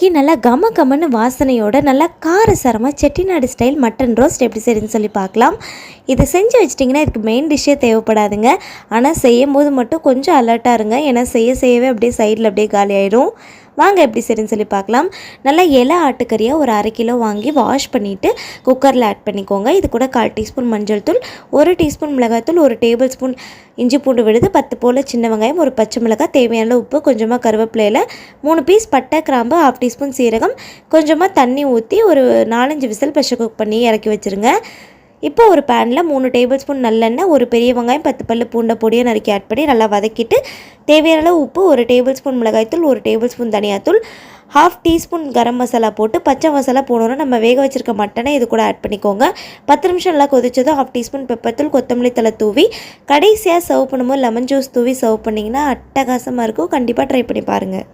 இன்றைக்கி நல்லா கம கமன்னு வாசனையோட நல்லா காரசாரமாக செட்டிநாடு ஸ்டைல் மட்டன் ரோஸ்ட் எப்படி செய்யுதுன்னு சொல்லி பார்க்கலாம். இதை செஞ்சு வச்சிட்டிங்கன்னா இதுக்கு மெயின் டிஷ்ஷே தேவைப்படாதுங்க. ஆனால் செய்யும் போது மட்டும் கொஞ்சம் அலர்ட்டாக இருங்க, ஏன்னா செய்யவே அப்படியே சைடில் அப்படியே காலி ஆயிடும். வாங்க எப்படி சரின்னு சொல்லி பார்க்கலாம். நல்லா இலை ஆட்டுக்கறியாக ஒரு 1/2 கிலோ வாங்கி வாஷ் பண்ணிவிட்டு குக்கரில் ஆட் பண்ணிக்கோங்க. இது கூட 1/4 டீஸ்பூன் மஞ்சள் தூள், 1 டீஸ்பூன் மிளகாய்த்தூள், 1 டேபிள் ஸ்பூன் இஞ்சி பூண்டு விழுது, 10 போல் சின்ன வெங்காயம், ஒரு பச்சை மிளகாய், தேவையான உப்பு, கொஞ்சமாக கருவேப்பிலையில், 3 பீஸ் பட்டை கிராம்பு, 1/2 டீஸ்பூன் சீரகம், கொஞ்சமாக தண்ணி ஊற்றி ஒரு 4-5 விசில் ப்ரெஷர் குக் பண்ணி இறக்கி வச்சுருங்க. இப்போ ஒரு பேனில் 3 டேபிள் ஸ்பூன் நல்லெண்ணெய், ஒரு பெரிய வெங்காயம், 10 பல்லு பூண்டை பொடியை நறுக்கி ஆட் பண்ணி நல்லா வதக்கிட்டு தேவையான அளவு உப்பு, 1 டேபிள் ஸ்பூன் மிளகாய்த்தூள், 1 டேபிள் ஸ்பூன் தனியாத்தூள், 1/2 டீஸ்பூன் கரம் மசாலா போட்டு பச்சை மசாலா போடணும். நம்ம வேக வச்சுருக்க மட்டனை இது கூட ஆட் பண்ணிக்கோங்க. 10 நிமிஷம் நல்லா கொதிச்சதும் 1/2 டீஸ்பூன் பெப்பர்த்தூள், கொத்தமல்லி தலை தூவி கடைசியாக சர்வ் பண்ணும்போது லெமன் ஜூஸ் தூவி சர்வ் பண்ணிங்கன்னா அட்டகாசமாக இருக்கும். கண்டிப்பாக ட்ரை பண்ணி பாருங்கள்.